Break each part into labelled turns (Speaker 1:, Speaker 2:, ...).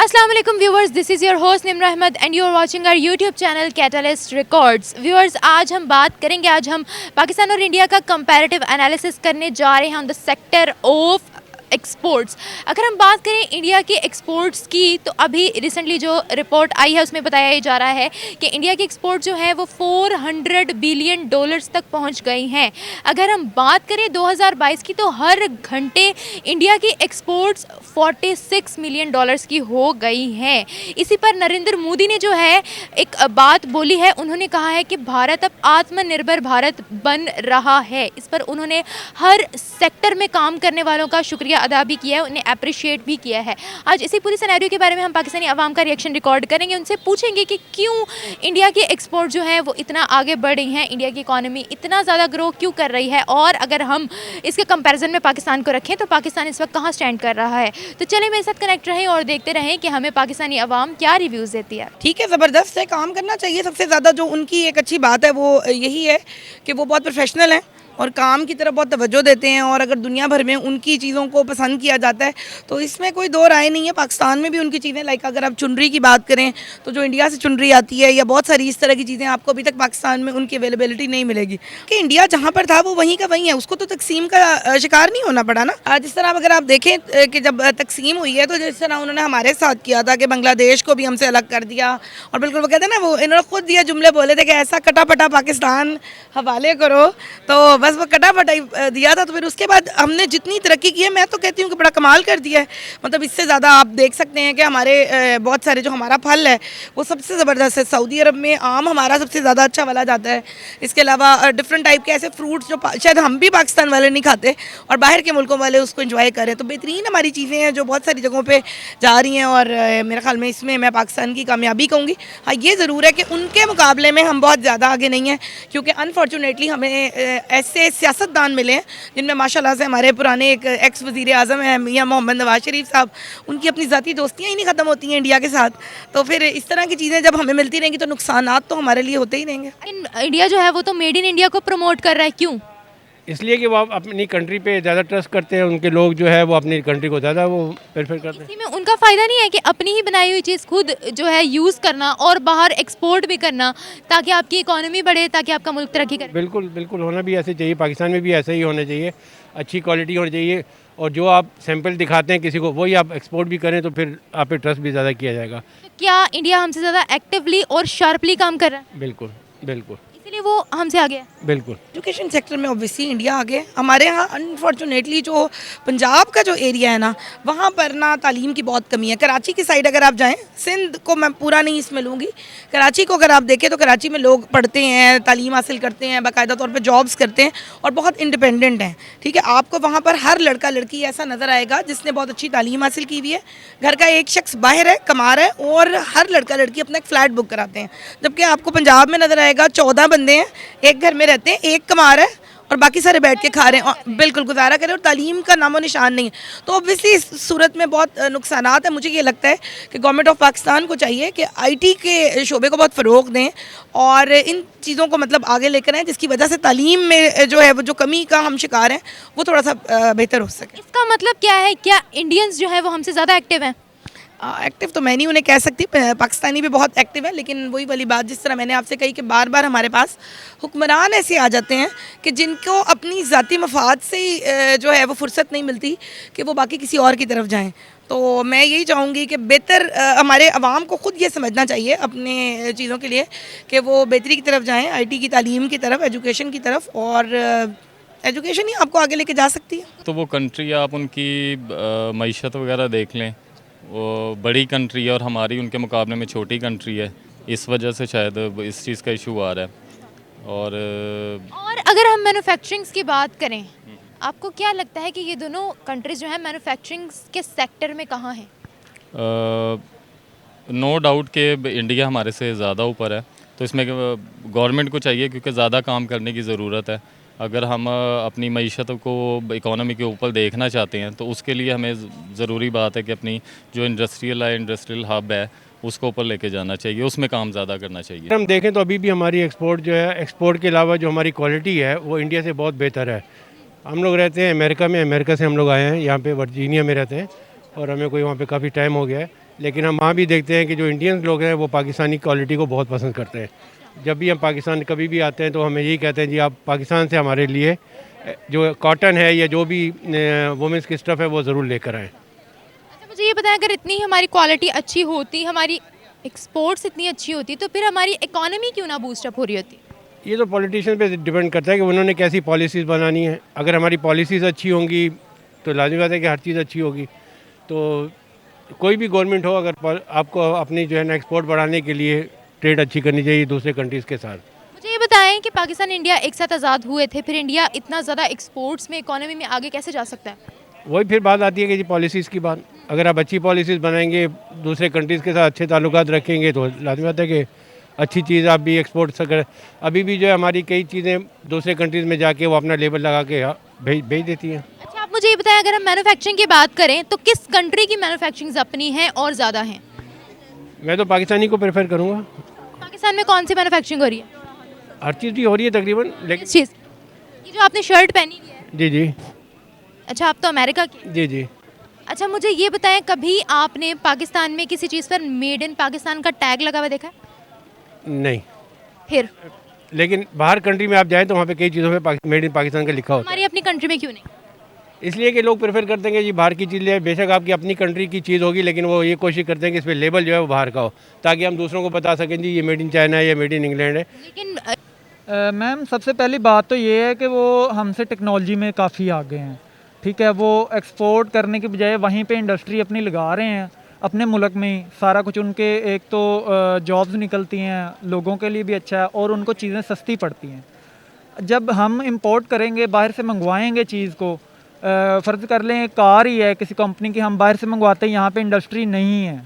Speaker 1: अस्सलाम वालेकुम viewers, this is your host Nimra Ahmed and you are watching our YouTube channel Catalyst Records. Viewers, आज हम बात करेंगे, आज हम पाकिस्तान और इंडिया का कंपैरेटिव एनालिसिस करने जा रहे हैं on the sector of exports. अगर हम बात करें इंडिया के एक्सपोर्ट्स की, तो अभी रिसेंटली जो रिपोर्ट आई है उसमें बताया जा रहा है कि इंडिया की एक्सपोर्ट जो है वो 400 बिलियन डॉलर्स तक पहुंच गई हैं। अगर हम बात करें 2022 की, तो हर घंटे इंडिया की एक्सपोर्ट्स 46 मिलियन डॉलर्स की हो गई हैं। इसी पर नरेंद्र मोदी ने जो है एक बात बोली है, उन्होंने कहा है कि भारत अब आत्मनिर्भर भारत बन रहा है। इस पर उन्होंने हर सेक्टर में काम करने वालों का शुक्रिया अदा भी किया है, उन्हें अप्रिशिएट भी किया है। आज इसी पूरी सिनेरियो के बारे में हम पाकिस्तानी अवाम का रिएक्शन रिकॉर्ड करेंगे, उनसे पूछेंगे कि क्यों इंडिया के एक्सपोर्ट जो है वो इतना आगे बढ़ रही हैं, इंडिया की इकॉनमी इतना ज़्यादा ग्रो क्यों कर रही है, और अगर हम इसके कंपैरिजन में पाकिस्तान को रखें तो पाकिस्तान इस वक्त कहाँ स्टैंड कर रहा है। तो चलिए मेरे साथ कनेक्ट रहें और देखते रहें कि हमें पाकिस्तानी अवाम क्या रिव्यूज़ देती है।
Speaker 2: ठीक है, ज़बरदस्त है, काम करना चाहिए। सबसे ज़्यादा जो उनकी एक अच्छी बात है वो यही है कि वो बहुत प्रोफेशनल हैं और काम की तरफ बहुत तवज्जो देते हैं, और अगर दुनिया भर में उनकी चीज़ों को पसंद किया जाता है तो इसमें कोई दो राय नहीं है। पाकिस्तान में भी उनकी चीज़ें, लाइक अगर आप चुनरी की बात करें तो जो इंडिया से चुनरी आती है या बहुत सारी इस तरह की चीज़ें आपको अभी तक पाकिस्तान में उनकी अवेलेबिलिटी नहीं मिलेगी, कि इंडिया जहाँ पर था वो वहीं का वहीं है, उसको तो तकसीम का शिकार नहीं होना पड़ा ना। जिस तरह अगर आप देखें कि जब तकसीम हुई है तो जिस तरह उन्होंने हमारे साथ किया था कि बांग्लादेश को भी हमसे अलग कर दिया, और बिल्कुल वो कहते हैं ना, वो इन्होंने खुद ये जुमले बोले थे कि ऐसा कटापटा पाकिस्तान हवाले करो, तो बस वो कटापटा दिया था। तो फिर उसके बाद हमने जितनी तरक्की की है, मैं तो कहती हूँ कि बड़ा कमाल कर दिया है। मतलब इससे ज़्यादा आप देख सकते हैं कि हमारे बहुत सारे जो हमारा फल है वो सबसे ज़बरदस्त है। सऊदी अरब में आम हमारा सबसे ज़्यादा अच्छा वाला जाता है। इसके अलावा डिफरेंट टाइप के ऐसे फ्रूट्स जो शायद हम भी पाकिस्तान वाले नहीं खाते और बाहर के मुल्कों वाले उसको इंजॉय करें, तो बेहतरीन हमारी चीज़ें हैं जो बहुत सारी जगहों पर जा रही हैं, और मेरे ख्याल में इसमें मैं पाकिस्तान की कामयाबी कहूँगी। हाँ, ये ज़रूर है कि उनके मुकाबले में हम बहुत ज़्यादा आगे नहीं हैं, क्योंकि अनफॉर्चुनेटली हमें ऐसे सियासतदान मिले हैं जिनमें माशाल्लाह से हमारे पुराने एक एक्स वज़ीर आज़म हैं मियां मोहम्मद नवाज शरीफ साहब, उनकी अपनी ज़ाती दोस्तियाँ ही नहीं ख़त्म होती हैं इंडिया के साथ। तो फिर इस तरह की चीज़ें जब हमें मिलती रहेंगी तो नुकसानात तो हमारे लिए होते ही रहेंगे।
Speaker 1: इंडिया जो है वो तो मेड इन इंडिया को प्रमोट कर रहा है, क्यों?
Speaker 3: इसलिए कि वो अपनी कंट्री पे ज़्यादा ट्रस्ट करते हैं, उनके लोग जो है वो अपनी कंट्री को ज़्यादा वो प्रेफर करते हैं।
Speaker 1: इसी में उनका फ़ायदा नहीं है कि अपनी ही बनाई हुई चीज़ खुद जो है यूज़ करना और बाहर एक्सपोर्ट भी करना, ताकि आपकी इकोनॉमी बढ़े, ताकि आपका मुल्क तरक्की करे।
Speaker 3: बिल्कुल बिल्कुल होना भी ऐसे चाहिए, पाकिस्तान में भी ऐसा ही होना चाहिए, अच्छी क्वालिटी होनी चाहिए, और जो आप सैंपल दिखाते हैं किसी को वही आप एक्सपोर्ट भी करें तो फिर आप पे ट्रस्ट भी ज़्यादा किया जाएगा।
Speaker 1: तो क्या इंडिया हमसे ज़्यादा एक्टिवली और शार्पली काम कर रहा है,
Speaker 3: बिल्कुल बिल्कुल
Speaker 1: इसीलिए वो हमसे आगे है?
Speaker 3: बिल्कुल।
Speaker 2: एजुकेशन सेक्टर में ऑब्वियसली इंडिया आगे। हमारे यहाँ अनफॉर्चुनेटली जो पंजाब का जो एरिया है ना, वहाँ पर ना तालीम की बहुत कमी है। कराची की साइड अगर आप जाएं, सिंध को मैं पूरा नहीं इसमें लूँगी, कराची को अगर आप देखें तो कराची में लोग पढ़ते हैं, तालीम हासिल करते हैं, बाकायदा तौर पर जॉब्स करते हैं और बहुत इंडिपेंडेंट हैं। ठीक है, आपको वहाँ पर हर लड़का लड़की ऐसा नज़र आएगा जिसने बहुत अच्छी तालीम हासिल की हुई है, घर का एक शख्स बाहर है, कमा रहा है, और हर लड़का लड़की अपना एक फ़्लैट बुक कराते हैं। जबकि आपको पंजाब में नज़र आएगा 14 बंदे हैं, एक घर में रहते हैं, एक कमा रहा है और बाकी सारे बैठ के खा रहे हैं, और बिल्कुल गुजारा करें, और तालीम का नामो निशान नहीं है। तो ऑब्वियसली इस सूरत में बहुत नुकसानात है। मुझे ये लगता है कि गवर्नमेंट ऑफ पाकिस्तान को चाहिए कि आईटी के शोबे को बहुत फ़रोग़ दें और इन चीज़ों को मतलब आगे लेकर आएँ, जिसकी वजह से तालीम में जो है वो जो कमी का हम शिकार हैं वो थोड़ा सा बेहतर हो सके।
Speaker 1: इसका मतलब क्या है, क्या इंडियंस जो है वो हमसे ज़्यादा एक्टिव हैं?
Speaker 2: एक्टिव तो मैं नहीं उन्हें कह सकती, पाकिस्तानी भी बहुत एक्टिव है, लेकिन वही वाली बात जिस तरह मैंने आपसे कही कि बार बार हमारे पास हुक्मरान ऐसे आ जाते हैं कि जिनको अपनी ज़ाती मफाद से ही जो है वो फुर्सत नहीं मिलती कि वो बाकी किसी और की तरफ जाएं। तो मैं यही चाहूँगी कि बेहतर हमारे अवाम को ख़ुद ये समझना चाहिए अपने चीज़ों के लिए कि वो बेहतरी की तरफ जाएँ, आईटी की तालीम की तरफ, एजुकेशन की तरफ, और एजुकेशन ही आपको आगे लेके जा सकती है।
Speaker 4: तो वो कंट्री आप उनकी मईशत वगैरह देख लें, वो बड़ी कंट्री है और हमारी उनके मुकाबले में छोटी कंट्री है, इस वजह से शायद इस चीज़ का इशू आ रहा है। और
Speaker 1: अगर हम मैन्युफैक्चरिंग्स की बात करें, आपको क्या लगता है कि ये दोनों कंट्रीज़ जो हैं मैन्युफैक्चरिंग्स के सेक्टर में कहाँ हैं?
Speaker 4: नो डाउट कि इंडिया हमारे से ज़्यादा ऊपर है, तो इसमें गवर्नमेंट को चाहिए, क्योंकि ज़्यादा काम करने की ज़रूरत है। अगर हम अपनी मईशत को इकोनॉमी के ऊपर देखना चाहते हैं तो उसके लिए हमें ज़रूरी बात है कि अपनी जो इंडस्ट्रियल हब है उसको ऊपर लेके जाना चाहिए, उसमें काम ज़्यादा करना चाहिए।
Speaker 3: हम देखें तो अभी भी हमारी एक्सपोर्ट जो है, एक्सपोर्ट के अलावा जो हमारी क्वालिटी है वो इंडिया से बहुत बेहतर है। हम लोग रहते हैं अमेरिका में, अमेरिका से हम लोग आए हैं, यहाँ पे वर्जीनिया में रहते हैं, और हमें कोई वहाँ पे काफ़ी टाइम हो गया है। लेकिन हम वहाँ भी देखते हैं कि जो इंडियन लोग हैं वो पाकिस्तानी क्वालिटी को बहुत पसंद करते हैं। जब भी हम पाकिस्तान कभी भी आते हैं तो हमें यही कहते हैं जी आप पाकिस्तान से हमारे लिए जो कॉटन है या जो भी वुमेंस की स्टफ़ है वो ज़रूर लेकर आएँ।
Speaker 1: अच्छा मुझे ये बताएं, अगर इतनी हमारी क्वालिटी अच्छी होती, हमारी एक्सपोर्ट्स इतनी अच्छी होती, तो फिर हमारी इकोनॉमी क्यों ना बूस्टअप हो रही होती?
Speaker 3: ये तो पॉलिटिशियन पे डिपेंड करता है कि उन्होंने कैसी पॉलिसीज़ बनानी है। अगर हमारी पॉलिसीज़ अच्छी होंगी तो लाज़मी बात है कि हर चीज़ अच्छी होगी। तो कोई भी गवर्नमेंट हो, अगर आपको अपनी जो है ना एक्सपोर्ट बढ़ाने के लिए ट्रेड अच्छी करनी चाहिए दूसरे कंट्रीज़ के साथ।
Speaker 1: मुझे ये बताएं कि पाकिस्तान इंडिया एक साथ आज़ाद हुए थे, फिर इंडिया इतना ज़्यादा एक्सपोर्ट्स में, इकोनॉमी में आगे कैसे जा सकता है?
Speaker 3: वही फिर बात आती है कि जी पॉलिसीज़ की बात। अगर आप अच्छी पॉलिसीज़ बनाएंगे, दूसरे कंट्रीज़ के साथ अच्छे ताल्लुकात रखेंगे तो लाज़मी बात है कि अच्छी चीज़ आप भी एक्सपोर्ट अगर अभी भी जो है हमारी कई चीज़ें दूसरे कंट्रीज़ में जाके वो अपना लेबल लगा के भेज देती हैं।
Speaker 1: अच्छा आप मुझे ये बताएं, अगर हम मैन्युफैक्चरिंग की बात करें तो किस कंट्री की मैन्युफैक्चरिंग अपनी है और ज़्यादा है?
Speaker 3: मैं तो पाकिस्तानी को प्रेफर करूँगा।
Speaker 1: पाकिस्तान में कौन सी मैन्युफैक्चरिंग हो रही है?
Speaker 3: हर चीज़ की हो रही है तकरीबन, लेकिन
Speaker 1: किस चीज़? ये जो आपने शर्ट पहनी हुई है,
Speaker 3: जी जी
Speaker 1: अच्छा आप तो अमेरिका की।
Speaker 3: जी जी।
Speaker 1: अच्छा मुझे ये बताएं, कभी आपने पाकिस्तान में किसी चीज़ पर मेड इन पाकिस्तान का टैग लगा हुआ देखा है?
Speaker 3: नहीं,
Speaker 1: फिर
Speaker 3: लेकिन बाहर कंट्री में आप जाएँ तो वहाँ पे कई चीज़ों पे मेड इन पाकिस्तान का लिखा होता
Speaker 1: हमारी अपनी कंट्री में क्यों नहीं?
Speaker 3: है। इसलिए कि लोग प्रेफर करते हैं कि जी बाहर की चीज़ ले, बेशक आपकी अपनी कंट्री की चीज़ होगी लेकिन वो ये कोशिश करते हैं कि इस पर लेबल जो है वो बाहर का हो, ताकि हम दूसरों को बता सकें जी ये मेड इन चाइना है या मेड इन इंग्लैंड है।
Speaker 1: लेकिन
Speaker 5: मैम सबसे पहली बात तो ये है कि वो हमसे टेक्नोलॉजी में काफ़ी आगे हैं। ठीक है, वो एक्सपोर्ट करने की बजाय वहीं पे इंडस्ट्री अपनी लगा रहे हैं अपने मुल्क में ही। सारा कुछ उनके एक तो जॉब्स निकलती हैं, लोगों के लिए भी अच्छा है और उनको चीज़ें सस्ती पड़ती हैं। जब हम इंपोर्ट करेंगे, बाहर से मंगवाएंगे चीज़ को, फ़र्ज़ कर लें कार ही है किसी कंपनी की, हम बाहर से मंगवाते हैं, यहाँ पे इंडस्ट्री नहीं है,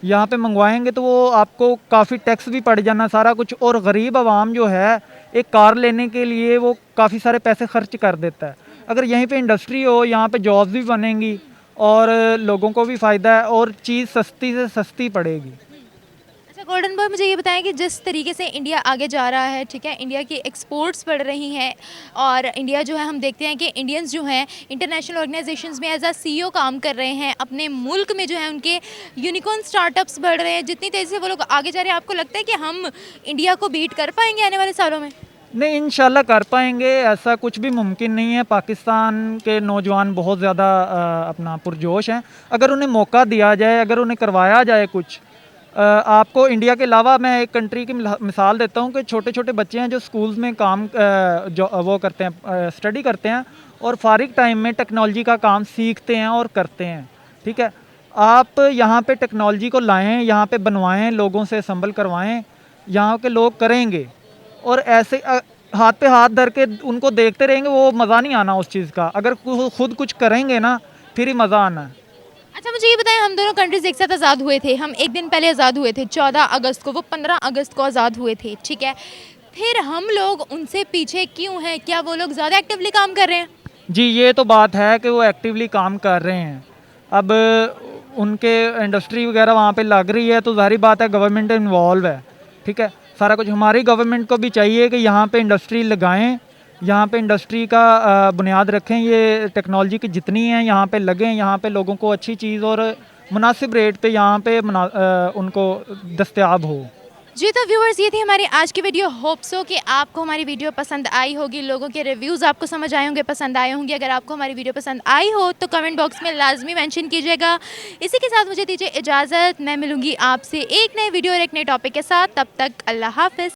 Speaker 5: यहाँ पे मंगवाएंगे तो वो आपको काफ़ी टैक्स भी पड़ जाना सारा कुछ, और गरीब आवाम जो है एक कार लेने के लिए वो काफ़ी सारे पैसे खर्च कर देता है। अगर यहीं पे इंडस्ट्री हो, यहाँ पे जॉब्स भी बनेंगी और लोगों को भी फ़ायदा है और चीज़ सस्ती से सस्ती पड़ेगी।
Speaker 1: अच्छा गोल्डन बॉय मुझे ये बताएं कि जिस तरीके से इंडिया आगे जा रहा है, ठीक है, इंडिया की एक्सपोर्ट्स बढ़ रही हैं और इंडिया जो है हम देखते हैं कि इंडियंस जो हैं इंटरनेशनल ऑर्गेनाइजेशंस में एज अ CEO काम कर रहे हैं, अपने मुल्क में जो है उनके यूनिकॉर्न स्टार्टअप्स बढ़ रहे हैं, जितनी तेज़ी से वो लोग आगे जा रहे हैं, आपको लगता है कि हम इंडिया को बीट कर पाएंगे आने वाले सालों में?
Speaker 5: नहीं, इंशाल्लाह कर पाएंगे, ऐसा कुछ भी मुमकिन नहीं है। पाकिस्तान के नौजवान बहुत ज़्यादा अपना पुरजोश हैं। अगर उन्हें मौका दिया जाए, अगर उन्हें करवाया जाए कुछ, आपको इंडिया के अलावा मैं एक कंट्री की मिसाल देता हूँ कि छोटे छोटे बच्चे हैं जो स्कूल्स में काम जो वो करते हैं, स्टडी करते हैं और फारिग टाइम में टेक्नोलॉजी का काम सीखते हैं और करते हैं। ठीक है, आप यहाँ पे टेक्नोलॉजी को लाएँ, यहाँ पे बनवाएँ, लोगों से असम्बल करवाएँ, यहाँ के लोग करेंगे और ऐसे हाथ पे हाथ धर के उनको देखते रहेंगे, वो मज़ा नहीं आना उस चीज़ का। अगर खुद कुछ करेंगे ना फिर ही मज़ा आना है।
Speaker 1: अच्छा मुझे ये बताएं, हम दोनों कंट्रीज एक साथ आज़ाद हुए थे, हम एक दिन पहले आज़ाद हुए थे 14 अगस्त को, वो 15 अगस्त को आज़ाद हुए थे, ठीक है, फिर हम लोग उनसे पीछे क्यों हैं? क्या वो लोग ज़्यादा एक्टिवली काम कर रहे हैं?
Speaker 5: जी, ये तो बात है कि वो एक्टिवली काम कर रहे हैं। अब उनके इंडस्ट्री वगैरह वहाँ पे लग रही है तो ज़ाहिर बात है गवर्नमेंट इन्वॉल्व है। ठीक है, सारा कुछ हमारी गवर्नमेंट को भी चाहिए कि यहाँ पे इंडस्ट्री लगाएं, यहाँ पे इंडस्ट्री का बुनियाद रखें, ये टेक्नोलॉजी की जितनी है यहाँ पे लगें, यहाँ पे लोगों को अच्छी चीज़ और मुनासिब रेट पे यहाँ पे उनको दस्तयाब हो।
Speaker 1: जी तो व्यूअर्स, ये थी हमारी आज की वीडियो। होप सो कि आपको हमारी वीडियो पसंद आई होगी, लोगों के रिव्यूज़ आपको समझ आए होंगे, पसंद आए होंगे। अगर आपको हमारी वीडियो पसंद आई हो तो कमेंट बॉक्स में लाजमी मेंशन कीजिएगा। इसी के साथ मुझे दीजिए इजाज़त, मैं मिलूँगी आपसे एक नए वीडियो और एक नए टॉपिक के साथ। तब तक अल्लाह हाफ़िज़।